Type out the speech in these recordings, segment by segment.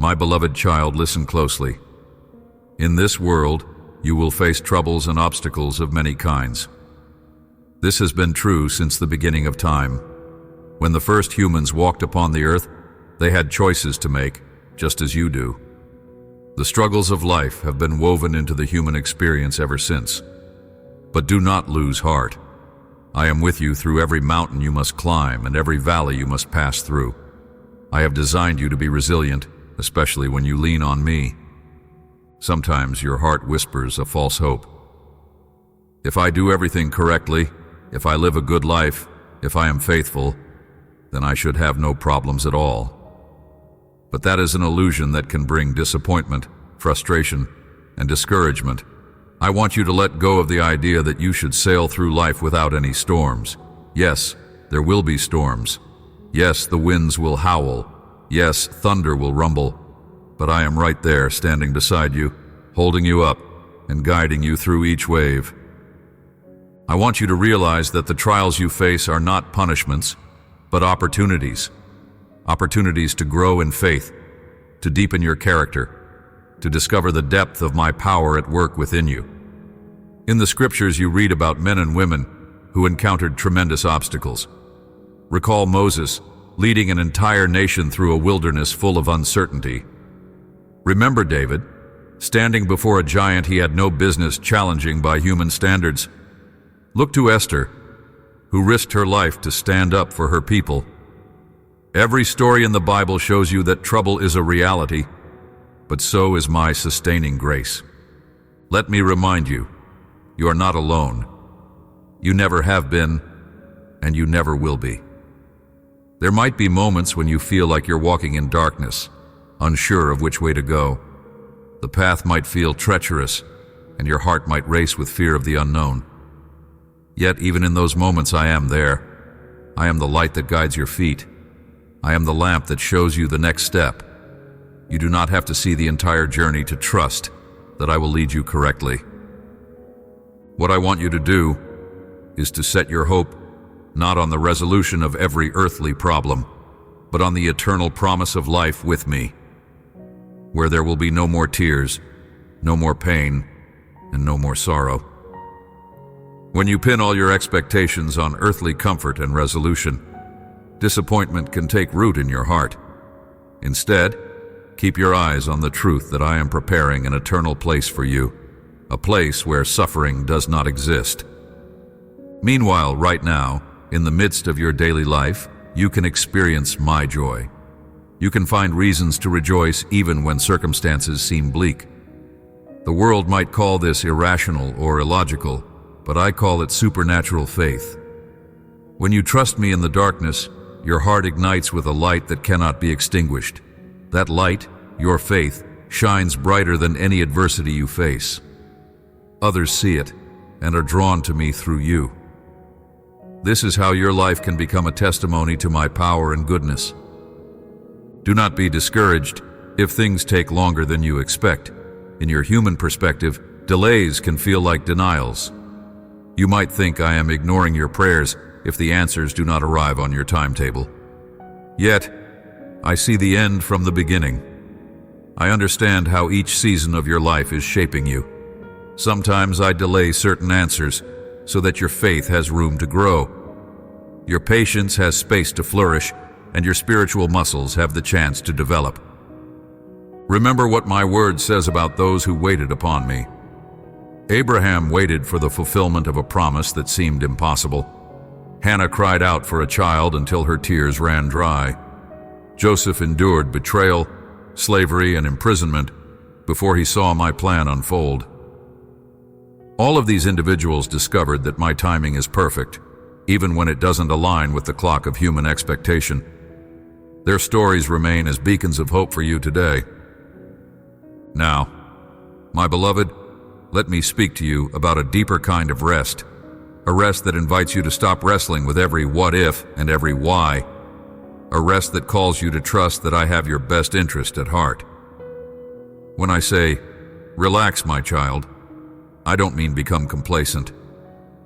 My beloved child, listen closely. In this world, you will face troubles and obstacles of many kinds. This has been true since the beginning of time. When the first humans walked upon the earth, they had choices to make, just as you do. The struggles of life have been woven into the human experience ever since. But do not lose heart. I am with you through every mountain you must climb and every valley you must pass through. I have designed you to be resilient, especially when you lean on me. Sometimes your heart whispers a false hope. If I do everything correctly, if I live a good life, if I am faithful, then I should have no problems at all. But that is an illusion that can bring disappointment, frustration, and discouragement. I want you to let go of the idea that you should sail through life without any storms. Yes, there will be storms. Yes, the winds will howl. Yes, thunder will rumble. But I am right there, standing beside you, holding you up, and guiding you through each wave. I want you to realize that the trials you face are not punishments, but opportunities. Opportunities to grow in faith, to deepen your character, to discover the depth of my power at work within you. In the scriptures you read about men and women who encountered tremendous obstacles. Recall Moses leading an entire nation through a wilderness full of uncertainty. Remember David, standing before a giant he had no business challenging by human standards. Look to Esther, who risked her life to stand up for her people. Every story in the Bible shows you that trouble is a reality, but so is my sustaining grace. Let me remind you, you are not alone. You never have been, and you never will be. There might be moments when you feel like you're walking in darkness, unsure of which way to go. The path might feel treacherous, and your heart might race with fear of the unknown. Yet even in those moments I am there. I am the light that guides your feet. I am the lamp that shows you the next step. You do not have to see the entire journey to trust that I will lead you correctly. What I want you to do is to set your hope not on the resolution of every earthly problem, but on the eternal promise of life with me, where there will be no more tears, no more pain, and no more sorrow. When you pin all your expectations on earthly comfort and resolution, disappointment can take root in your heart. Instead, keep your eyes on the truth that I am preparing an eternal place for you, a place where suffering does not exist. Meanwhile, right now, in the midst of your daily life, you can experience my joy. You can find reasons to rejoice even when circumstances seem bleak. The world might call this irrational or illogical, but I call it supernatural faith. When you trust me in the darkness, your heart ignites with a light that cannot be extinguished. That light, your faith, shines brighter than any adversity you face. Others see it and are drawn to me through you. This is how your life can become a testimony to my power and goodness. Do not be discouraged if things take longer than you expect. In your human perspective, delays can feel like denials. You might think I am ignoring your prayers if the answers do not arrive on your timetable. Yet, I see the end from the beginning. I understand how each season of your life is shaping you. Sometimes I delay certain answers so that your faith has room to grow. Your patience has space to flourish, and your spiritual muscles have the chance to develop. Remember what my word says about those who waited upon me. Abraham waited for the fulfillment of a promise that seemed impossible. Hannah cried out for a child until her tears ran dry. Joseph endured betrayal, slavery, and imprisonment before he saw my plan unfold. All of these individuals discovered that my timing is perfect, even when it doesn't align with the clock of human expectation. Their stories remain as beacons of hope for you today. Now, my beloved, let me speak to you about a deeper kind of rest, a rest that invites you to stop wrestling with every what if and every why, a rest that calls you to trust that I have your best interest at heart. When I say, relax, my child, I don't mean become complacent.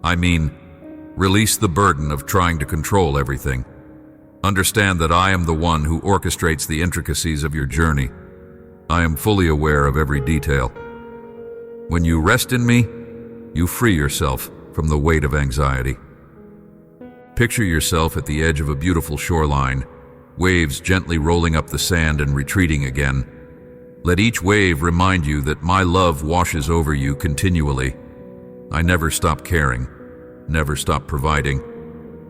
I mean, release the burden of trying to control everything. Understand that I am the one who orchestrates the intricacies of your journey. I am fully aware of every detail. When you rest in me, you free yourself from the weight of anxiety. Picture yourself at the edge of a beautiful shoreline, waves gently rolling up the sand and retreating again. Let each wave remind you that my love washes over you continually. I never stop caring, never stop providing,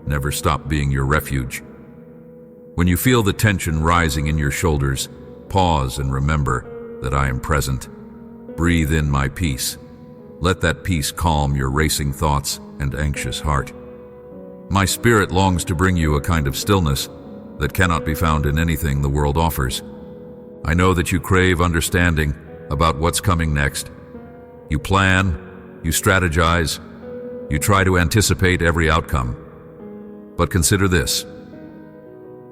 never stop being your refuge. When you feel the tension rising in your shoulders, pause and remember that I am present. Breathe in my peace. Let that peace calm your racing thoughts and anxious heart. My spirit longs to bring you a kind of stillness that cannot be found in anything the world offers. I know that you crave understanding about what's coming next. You plan, you strategize, you try to anticipate every outcome. But consider this.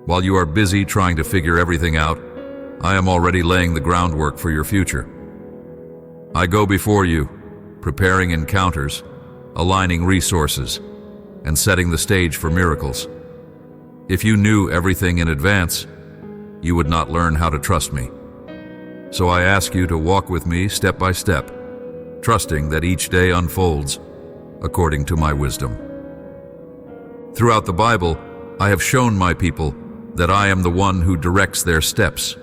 While you are busy trying to figure everything out, I am already laying the groundwork for your future. I go before you, preparing encounters, aligning resources, and setting the stage for miracles. If you knew everything in advance, you would not learn how to trust me. So I ask you to walk with me step by step, trusting that each day unfolds according to my wisdom. Throughout the Bible, I have shown my people that I am the one who directs their steps.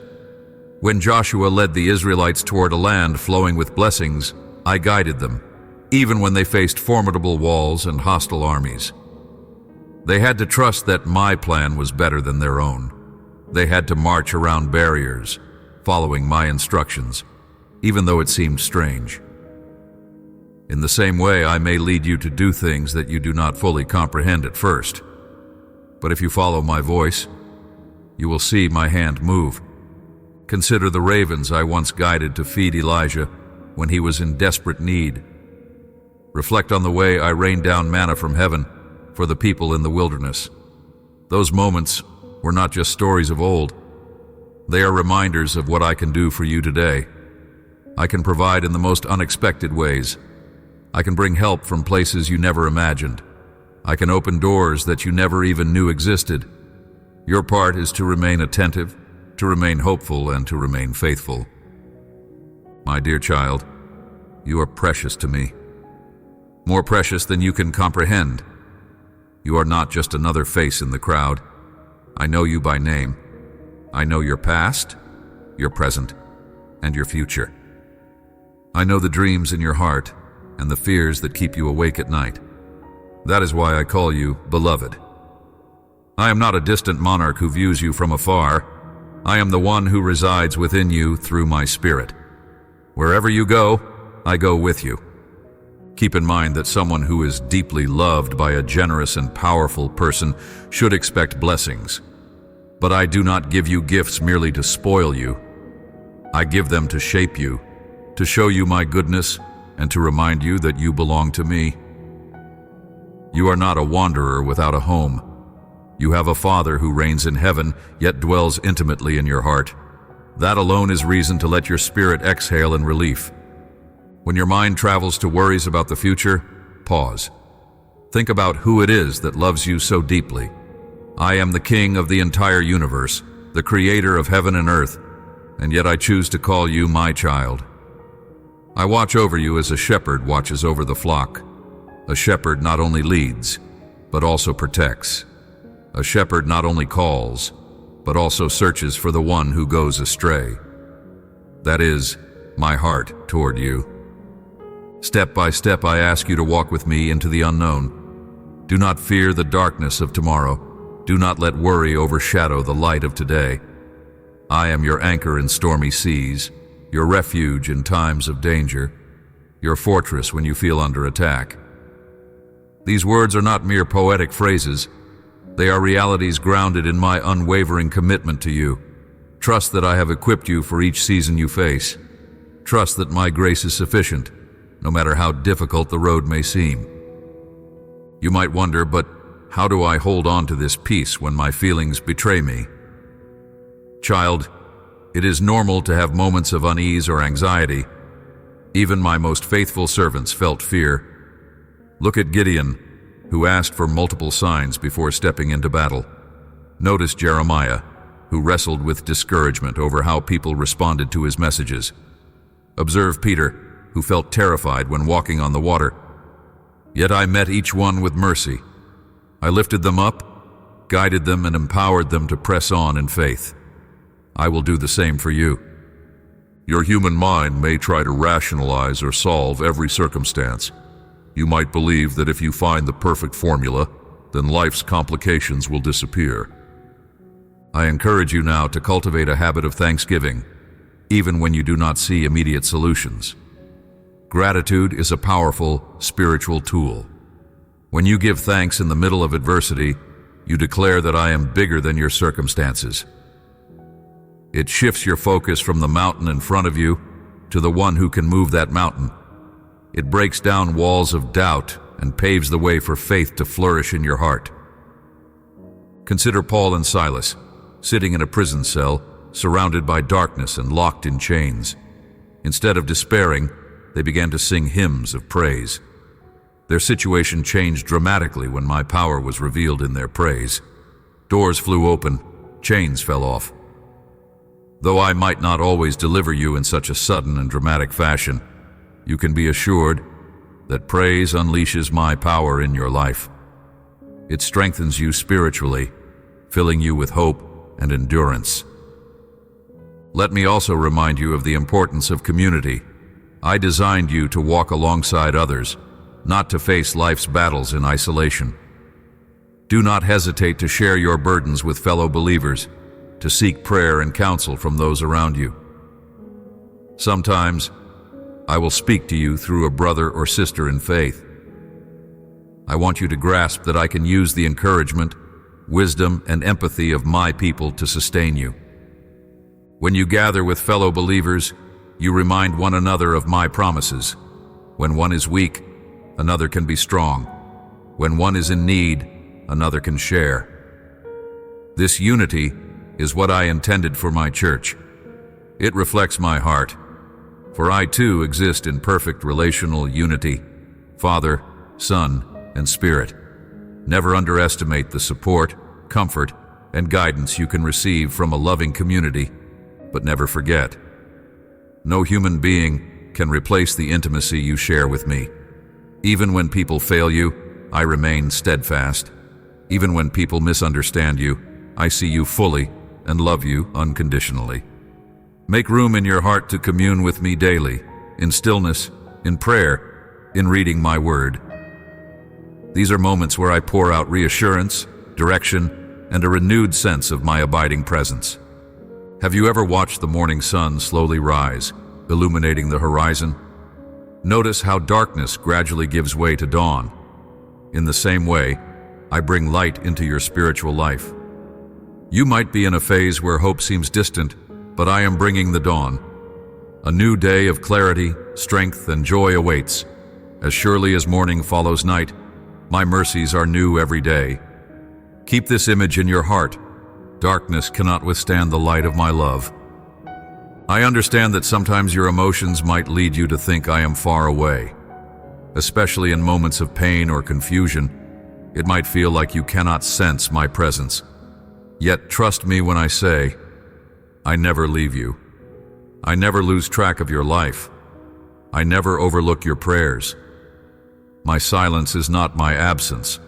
When Joshua led the Israelites toward a land flowing with blessings, I guided them, even when they faced formidable walls and hostile armies. They had to trust that my plan was better than their own. They had to march around barriers, following my instructions, even though it seemed strange. In the same way, I may lead you to do things that you do not fully comprehend at first. But if you follow my voice, you will see my hand move. Consider the ravens I once guided to feed Elijah when he was in desperate need. Reflect on the way I rained down manna from heaven for the people in the wilderness. Those moments were not just stories of old. They are reminders of what I can do for you today. I can provide in the most unexpected ways. I can bring help from places you never imagined. I can open doors that you never even knew existed. Your part is to remain attentive, to remain hopeful, and to remain faithful. My dear child, you are precious to me. More precious than you can comprehend. You are not just another face in the crowd. I know you by name. I know your past, your present, and your future. I know the dreams in your heart and the fears that keep you awake at night. That is why I call you beloved. I am not a distant monarch who views you from afar. I am the one who resides within you through my spirit. Wherever you go, I go with you. Keep in mind that someone who is deeply loved by a generous and powerful person should expect blessings. But I do not give you gifts merely to spoil you. I give them to shape you, to show you my goodness, and to remind you that you belong to me. You are not a wanderer without a home. You have a Father who reigns in heaven, yet dwells intimately in your heart. That alone is reason to let your spirit exhale in relief. When your mind travels to worries about the future, pause. Think about who it is that loves you so deeply. I am the King of the entire universe, the Creator of heaven and earth, and yet I choose to call you my child. I watch over you as a shepherd watches over the flock. A shepherd not only leads, but also protects. A shepherd not only calls, but also searches for the one who goes astray. That is my heart toward you. Step by step, I ask you to walk with me into the unknown. Do not fear the darkness of tomorrow. Do not let worry overshadow the light of today. I am your anchor in stormy seas, your refuge in times of danger, your fortress when you feel under attack. These words are not mere poetic phrases. They are realities grounded in my unwavering commitment to you. Trust that I have equipped you for each season you face. Trust that my grace is sufficient, no matter how difficult the road may seem. You might wonder, but how do I hold on to this peace when my feelings betray me? Child, it is normal to have moments of unease or anxiety. Even my most faithful servants felt fear. Look at Gideon, who asked for multiple signs before stepping into battle. Notice Jeremiah, who wrestled with discouragement over how people responded to his messages. Observe Peter, who felt terrified when walking on the water. Yet I met each one with mercy. I lifted them up, guided them, and empowered them to press on in faith. I will do the same for you. Your human mind may try to rationalize or solve every circumstance. You might believe that if you find the perfect formula, then life's complications will disappear. I encourage you now to cultivate a habit of thanksgiving, even when you do not see immediate solutions. Gratitude is a powerful spiritual tool. When you give thanks in the middle of adversity, you declare that I am bigger than your circumstances. It shifts your focus from the mountain in front of you to the one who can move that mountain. It breaks down walls of doubt and paves the way for faith to flourish in your heart. Consider Paul and Silas, sitting in a prison cell, surrounded by darkness and locked in chains. Instead of despairing, they began to sing hymns of praise. Their situation changed dramatically when my power was revealed in their praise. Doors flew open, chains fell off. Though I might not always deliver you in such a sudden and dramatic fashion, you can be assured that praise unleashes my power in your life. It strengthens you spiritually, filling you with hope and endurance. Let me also remind you of the importance of community. I designed you to walk alongside others, not to face life's battles in isolation. Do not hesitate to share your burdens with fellow believers, to seek prayer and counsel from those around you. Sometimes, I will speak to you through a brother or sister in faith. I want you to grasp that I can use the encouragement, wisdom, and empathy of my people to sustain you. When you gather with fellow believers, you remind one another of my promises. When one is weak, another can be strong. When one is in need, another can share. This unity is what I intended for my church. It reflects my heart, for I too exist in perfect relational unity, Father, Son, and Spirit. Never underestimate the support, comfort, and guidance you can receive from a loving community, but never forget, no human being can replace the intimacy you share with me. Even when people fail you, I remain steadfast. Even when people misunderstand you, I see you fully and love you unconditionally. Make room in your heart to commune with me daily, in stillness, in prayer, in reading my word. These are moments where I pour out reassurance, direction, and a renewed sense of my abiding presence. Have you ever watched the morning sun slowly rise, illuminating the horizon? Notice how darkness gradually gives way to dawn. In the same way, I bring light into your spiritual life. You might be in a phase where hope seems distant, but I am bringing the dawn. A new day of clarity, strength, and joy awaits. As surely as morning follows night, my mercies are new every day. Keep this image in your heart. Darkness cannot withstand the light of my love. I understand that sometimes your emotions might lead you to think I am far away. Especially in moments of pain or confusion, it might feel like you cannot sense my presence. Yet trust me when I say, I never leave you. I never lose track of your life. I never overlook your prayers. My silence is not my absence.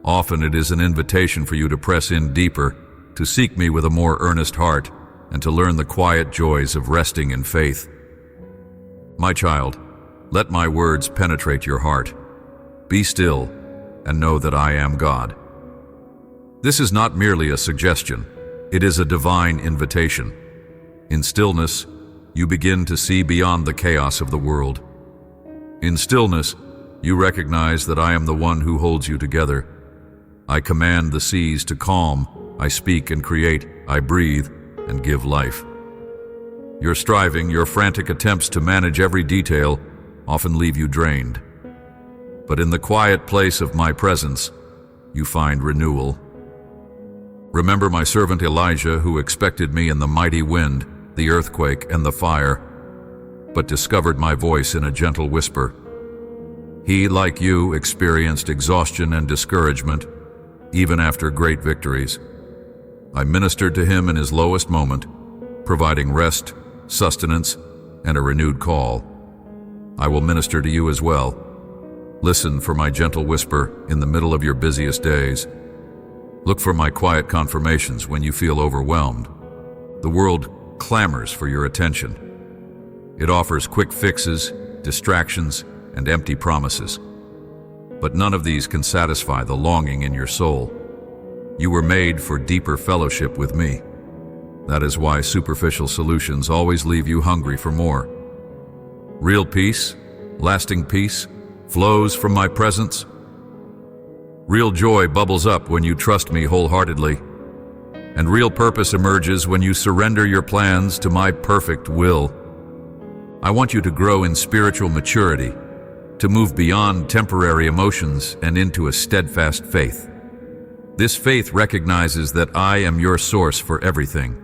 Often it is an invitation for you to press in deeper, to seek me with a more earnest heart, and to learn the quiet joys of resting in faith. My child, let my words penetrate your heart. Be still and know that I am God. This is not merely a suggestion, it is a divine invitation. In stillness, you begin to see beyond the chaos of the world. In stillness, you recognize that I am the one who holds you together. I command the seas to calm, I speak and create, I breathe and give life. Your striving, your frantic attempts to manage every detail often leave you drained. But in the quiet place of my presence, you find renewal. Remember my servant Elijah, who expected me in the mighty wind, the earthquake, and the fire, but discovered my voice in a gentle whisper. He, like you, experienced exhaustion and discouragement, even after great victories. I ministered to him in his lowest moment, providing rest, sustenance, and a renewed call. I will minister to you as well. Listen for my gentle whisper in the middle of your busiest days. Look for my quiet confirmations when you feel overwhelmed. The world clamors for your attention. It offers quick fixes, distractions, and empty promises. But none of these can satisfy the longing in your soul. You were made for deeper fellowship with me. That is why superficial solutions always leave you hungry for more. Real peace, lasting peace, flows from my presence. Real joy bubbles up when you trust me wholeheartedly, and real purpose emerges when you surrender your plans to my perfect will. I want you to grow in spiritual maturity, to move beyond temporary emotions and into a steadfast faith. This faith recognizes that I am your source for everything.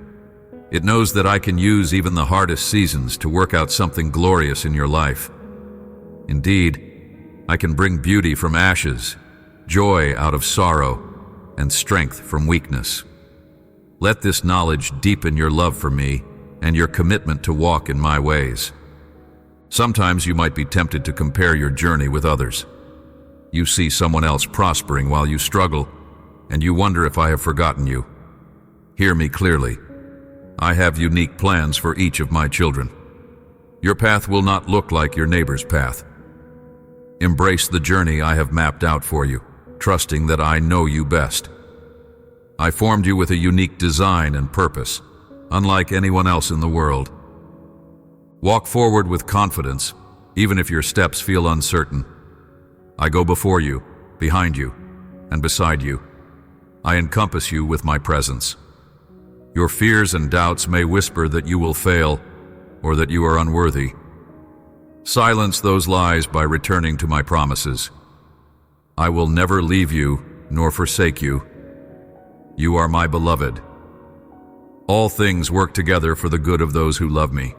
It knows that I can use even the hardest seasons to work out something glorious in your life. Indeed, I can bring beauty from ashes, joy out of sorrow, and strength from weakness. Let this knowledge deepen your love for me and your commitment to walk in my ways. Sometimes you might be tempted to compare your journey with others. You see someone else prospering while you struggle, and you wonder if I have forgotten you. Hear me clearly. I have unique plans for each of my children. Your path will not look like your neighbor's path. Embrace the journey I have mapped out for you, trusting that I know you best. I formed you with a unique design and purpose, unlike anyone else in the world. Walk forward with confidence, even if your steps feel uncertain. I go before you, behind you, and beside you. I encompass you with my presence. Your fears and doubts may whisper that you will fail, or that you are unworthy. Silence those lies by returning to my promises. I will never leave you, nor forsake you. You are my beloved. All things work together for the good of those who love me.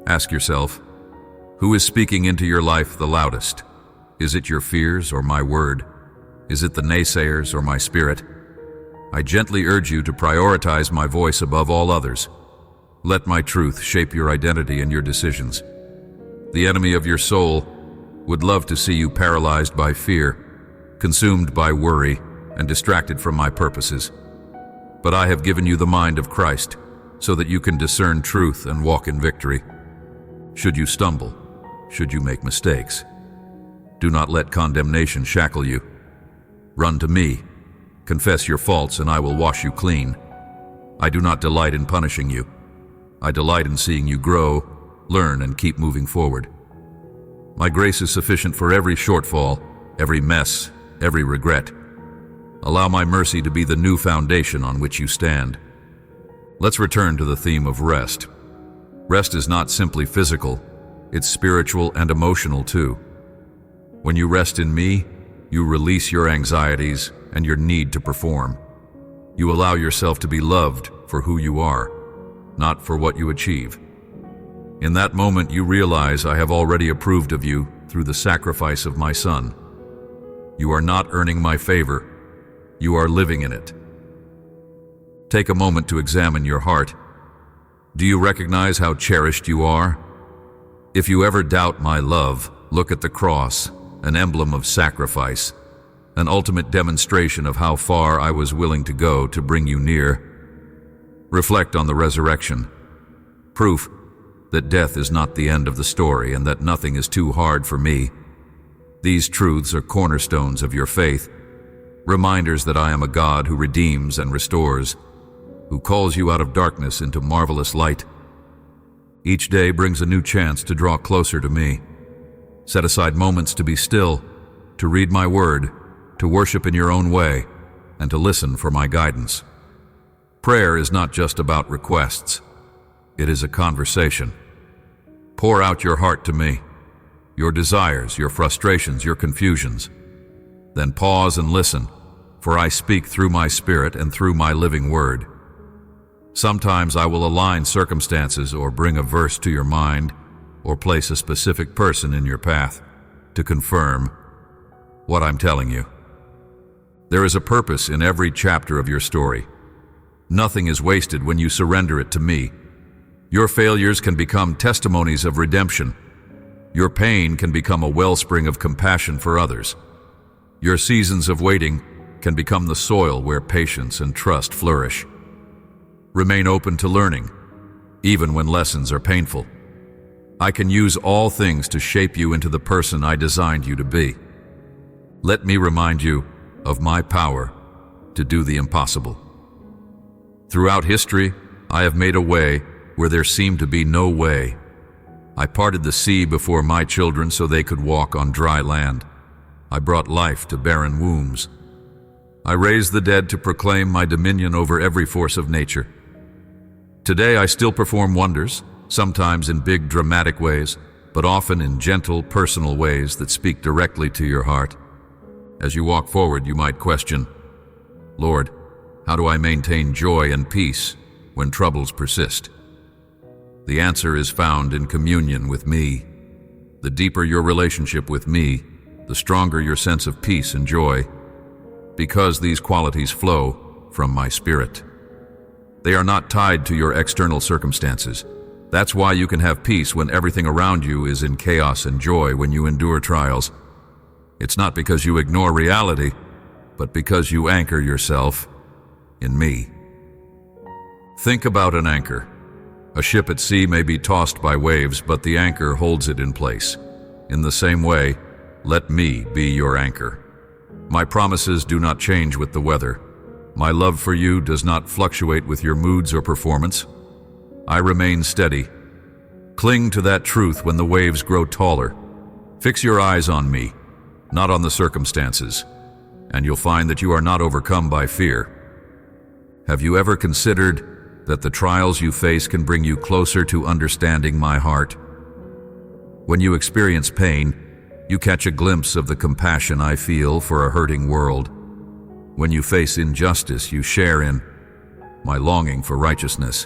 Ask yourself, who is speaking into your life the loudest? Is it your fears or my word? Is it the naysayers or my spirit? I gently urge you to prioritize my voice above all others. Let my truth shape your identity and your decisions. The enemy of your soul would love to see you paralyzed by fear, consumed by worry, and distracted from my purposes. But I have given you the mind of Christ, so that you can discern truth and walk in victory. Should you stumble, should you make mistakes, do not let condemnation shackle you. Run to me, confess your faults, and I will wash you clean. I do not delight in punishing you. I delight in seeing you grow, learn, and keep moving forward. My grace is sufficient for every shortfall, every mess, every regret. Allow my mercy to be the new foundation on which you stand. Let's return to the theme of rest. Rest is not simply physical, it's spiritual and emotional too. When you rest in me, you release your anxieties and your need to perform. You allow yourself to be loved for who you are, not for what you achieve. In that moment, you realize I have already approved of you through the sacrifice of my Son. You are not earning my favor, you are living in it. Take a moment to examine your heart. Do you recognize how cherished you are? If you ever doubt my love, look at the cross, an emblem of sacrifice, an ultimate demonstration of how far I was willing to go to bring you near. Reflect on the resurrection, proof that death is not the end of the story and that nothing is too hard for me. These truths are cornerstones of your faith, reminders that I am a God who redeems and restores, who calls you out of darkness into marvelous light. Each day brings a new chance to draw closer to me. Set aside moments to be still, to read my word, to worship in your own way, and to listen for my guidance. Prayer is not just about requests. It is a conversation. Pour out your heart to me, your desires, your frustrations, your confusions. Then pause and listen, for I speak through my spirit and through my living word. Sometimes I will align circumstances or bring a verse to your mind or place a specific person in your path to confirm what I'm telling you. There is a purpose in every chapter of your story. Nothing is wasted when you surrender it to me. Your failures can become testimonies of redemption. Your pain can become a wellspring of compassion for others. Your seasons of waiting can become the soil where patience and trust flourish. Remain open to learning, even when lessons are painful. I can use all things to shape you into the person I designed you to be. Let me remind you of my power to do the impossible. Throughout history, I have made a way where there seemed to be no way. I parted the sea before my children so they could walk on dry land. I brought life to barren wombs. I raised the dead to proclaim my dominion over every force of nature. Today I still perform wonders, sometimes in big dramatic ways, but often in gentle, personal ways that speak directly to your heart. As you walk forward, you might question, Lord, how do I maintain joy and peace when troubles persist? The answer is found in communion with me. The deeper your relationship with me, the stronger your sense of peace and joy, because these qualities flow from my spirit. They are not tied to your external circumstances. That's why you can have peace when everything around you is in chaos, and joy when you endure trials. It's not because you ignore reality, but because you anchor yourself in me. Think about an anchor. A ship at sea may be tossed by waves, but the anchor holds it in place. In the same way, let me be your anchor. My promises do not change with the weather. My love for you does not fluctuate with your moods or performance. I remain steady. Cling to that truth when the waves grow taller. Fix your eyes on me, not on the circumstances, and you'll find that you are not overcome by fear. Have you ever considered that the trials you face can bring you closer to understanding my heart? When you experience pain, you catch a glimpse of the compassion I feel for a hurting world. When you face injustice, you share in my longing for righteousness.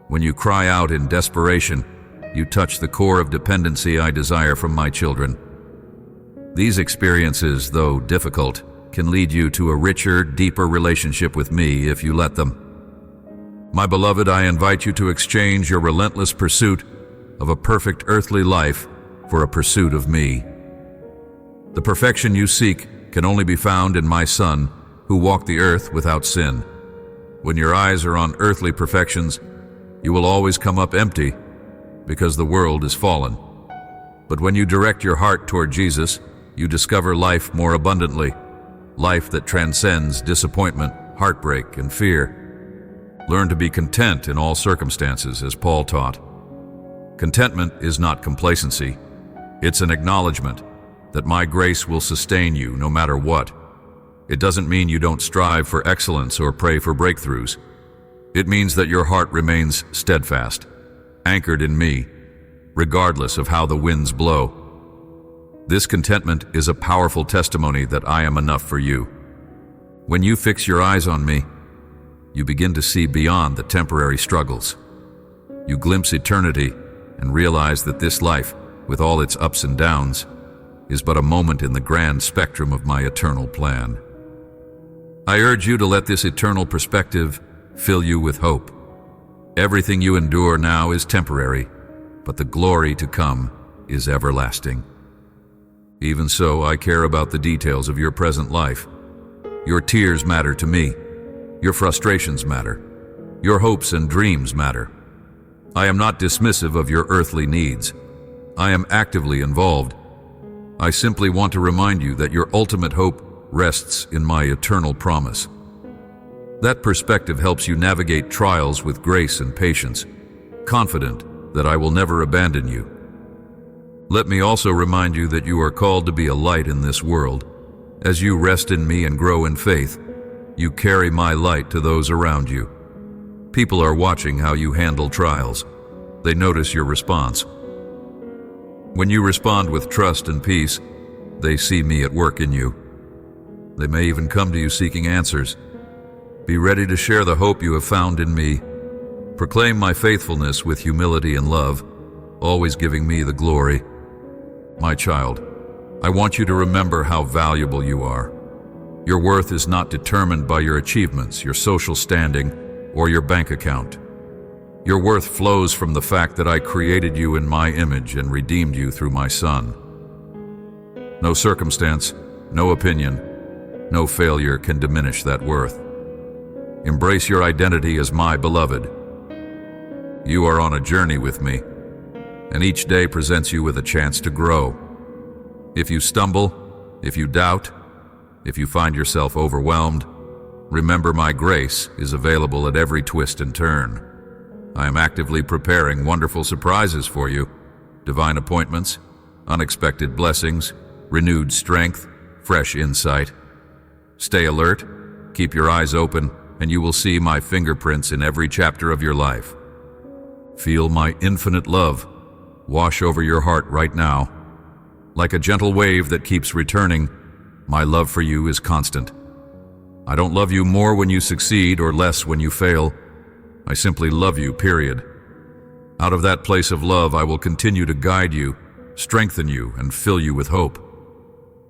When you cry out in desperation, you touch the core of dependency I desire from my children. These experiences, though difficult, can lead you to a richer, deeper relationship with me if you let them. My beloved, I invite you to exchange your relentless pursuit of a perfect earthly life for a pursuit of me. The perfection you seek can only be found in my Son, who walked the earth without sin. When your eyes are on earthly perfections, you will always come up empty, because the world is fallen. But when you direct your heart toward Jesus, you discover life more abundantly, life that transcends disappointment, heartbreak, and fear. Learn to be content in all circumstances, as Paul taught. Contentment is not complacency. It's an acknowledgement that my grace will sustain you no matter what. It doesn't mean you don't strive for excellence or pray for breakthroughs. It means that your heart remains steadfast, anchored in me, regardless of how the winds blow. This contentment is a powerful testimony that I am enough for you. When you fix your eyes on me, you begin to see beyond the temporary struggles. You glimpse eternity and realize that this life, with all its ups and downs, is but a moment in the grand spectrum of my eternal plan. I urge you to let this eternal perspective fill you with hope. Everything you endure now is temporary, but the glory to come is everlasting. Even so, I care about the details of your present life. Your tears matter to me. Your frustrations matter. Your hopes and dreams matter. I am not dismissive of your earthly needs. I am actively involved. I simply want to remind you that your ultimate hope rests in my eternal promise. That perspective helps you navigate trials with grace and patience, confident that I will never abandon you. Let me also remind you that you are called to be a light in this world. As you rest in me and grow in faith, you carry my light to those around you. People are watching how you handle trials. They notice your response. When you respond with trust and peace, they see me at work in you. They may even come to you seeking answers. Be ready to share the hope you have found in me. Proclaim my faithfulness with humility and love, always giving me the glory. My child, I want you to remember how valuable you are. Your worth is not determined by your achievements, your social standing, or your bank account. Your worth flows from the fact that I created you in my image and redeemed you through my Son. No circumstance, no opinion, no failure can diminish that worth. Embrace your identity as my beloved. You are on a journey with me, and each day presents you with a chance to grow. If you stumble, if you doubt, if you find yourself overwhelmed, remember my grace is available at every twist and turn. I am actively preparing wonderful surprises for you, divine appointments, unexpected blessings, renewed strength, fresh insight. Stay alert, keep your eyes open, and you will see my fingerprints in every chapter of your life. Feel my infinite love wash over your heart right now. Like a gentle wave that keeps returning, my love for you is constant. I don't love you more when you succeed or less when you fail. I simply love you, period. Out of that place of love, I will continue to guide you, strengthen you, and fill you with hope.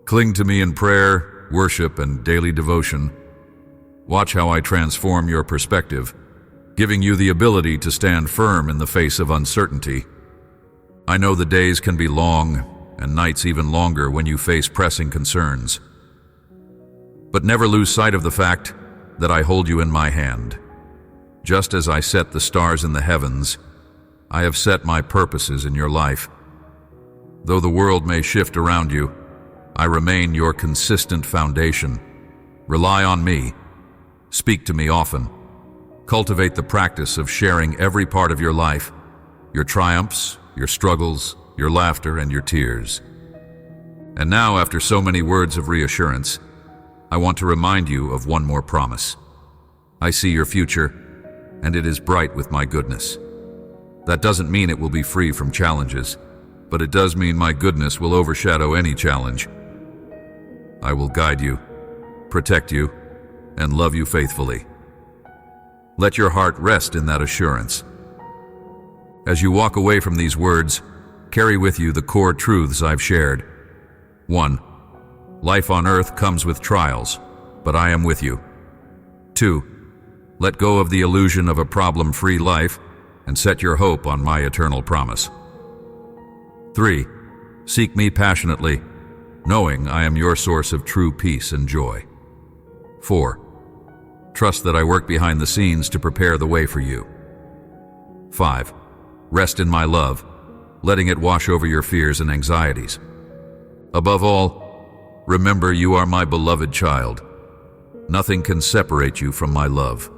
Cling to me in prayer, worship, and daily devotion. Watch how I transform your perspective, giving you the ability to stand firm in the face of uncertainty. I know the days can be long, and nights even longer when you face pressing concerns. But never lose sight of the fact that I hold you in my hand. Just as I set the stars in the heavens, I have set my purposes in your life. Though the world may shift around you, I remain your consistent foundation. Rely on me. Speak to me often. Cultivate the practice of sharing every part of your life, your triumphs, your struggles, your laughter, and your tears. And now, after so many words of reassurance, I want to remind you of one more promise. I see your future, and it is bright with my goodness. That doesn't mean it will be free from challenges, but it does mean my goodness will overshadow any challenge. I will guide you, protect you, and love you faithfully. Let your heart rest in that assurance. As you walk away from these words, carry with you the core truths I've shared. 1. Life on earth comes with trials, but I am with you. 2. Let go of the illusion of a problem-free life and set your hope on my eternal promise. 3. Seek me passionately, knowing I am your source of true peace and joy. 4. Trust that I work behind the scenes to prepare the way for you. 5. Rest in my love, letting it wash over your fears and anxieties. Above all, remember you are my beloved child. Nothing can separate you from my love.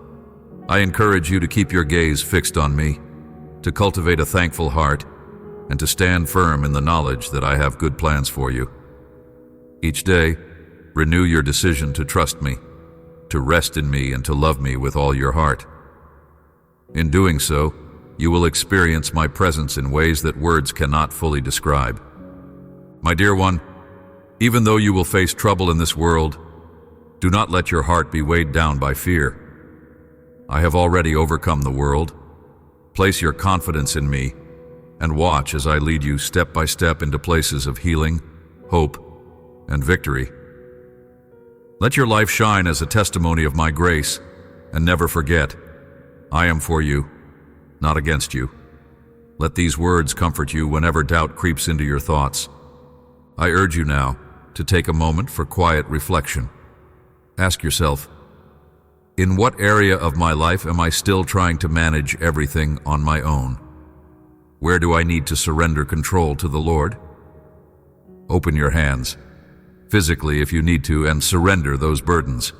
I encourage you to keep your gaze fixed on me, to cultivate a thankful heart, and to stand firm in the knowledge that I have good plans for you. Each day, renew your decision to trust me, to rest in me, and to love me with all your heart. In doing so, you will experience my presence in ways that words cannot fully describe. My dear one, even though you will face trouble in this world, do not let your heart be weighed down by fear. I have already overcome the world. Place your confidence in me and watch as I lead you step by step into places of healing, hope, and victory. Let your life shine as a testimony of my grace, and never forget, I am for you, not against you. Let these words comfort you whenever doubt creeps into your thoughts. I urge you now to take a moment for quiet reflection. Ask yourself, in what area of my life am I still trying to manage everything on my own? Where do I need to surrender control to the Lord? Open your hands, physically if you need to, and surrender those burdens.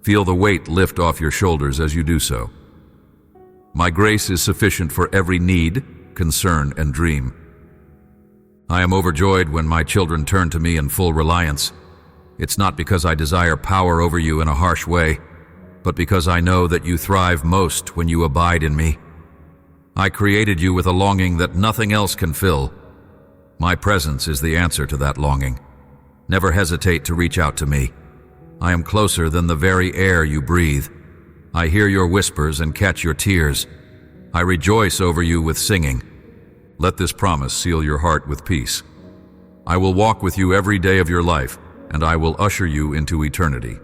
Feel the weight lift off your shoulders as you do so. My grace is sufficient for every need, concern, and dream. I am overjoyed when my children turn to me in full reliance. It's not because I desire power over you in a harsh way, but because I know that you thrive most when you abide in me. I created you with a longing that nothing else can fill. My presence is the answer to that longing. Never hesitate to reach out to me. I am closer than the very air you breathe. I hear your whispers and catch your tears. I rejoice over you with singing. Let this promise seal your heart with peace. I will walk with you every day of your life, and I will usher you into eternity.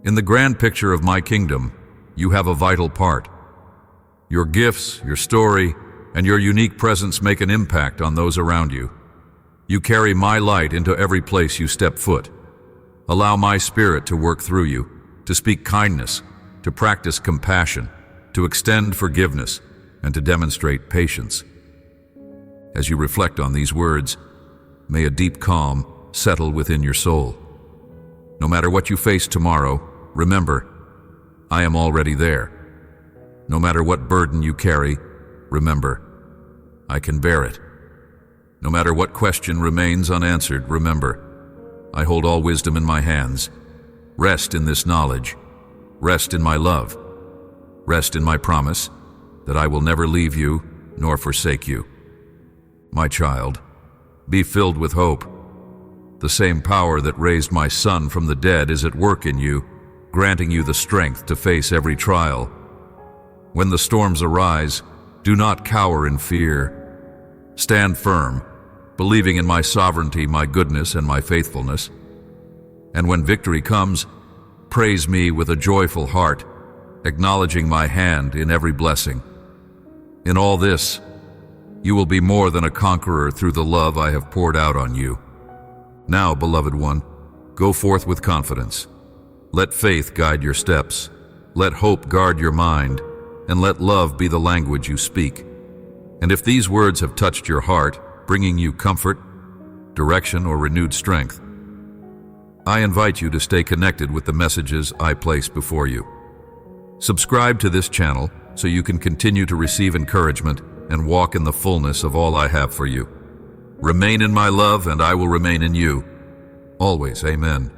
In the grand picture of my kingdom, you have a vital part. Your gifts, your story, and your unique presence make an impact on those around you. You carry my light into every place you step foot. Allow my spirit to work through you, to speak kindness, to practice compassion, to extend forgiveness, and to demonstrate patience. As you reflect on these words, may a deep calm settle within your soul. No matter what you face tomorrow, remember, I am already there. No matter what burden you carry, remember, I can bear it. No matter what question remains unanswered, remember, I hold all wisdom in my hands. Rest in this knowledge. Rest in my love. Rest in my promise that I will never leave you nor forsake you. My child, be filled with hope. The same power that raised my son from the dead is at work in you, granting you the strength to face every trial. When the storms arise, do not cower in fear. Stand firm, believing in my sovereignty, my goodness, and my faithfulness. And when victory comes, praise me with a joyful heart, acknowledging my hand in every blessing. In all this, you will be more than a conqueror through the love I have poured out on you. Now, beloved one, go forth with confidence. Let faith guide your steps. Let hope guard your mind, and let love be the language you speak. And if these words have touched your heart, bringing you comfort, direction, or renewed strength, I invite you to stay connected with the messages I place before you. Subscribe to this channel so you can continue to receive encouragement and walk in the fullness of all I have for you. Remain in my love, and I will remain in you. Always, amen.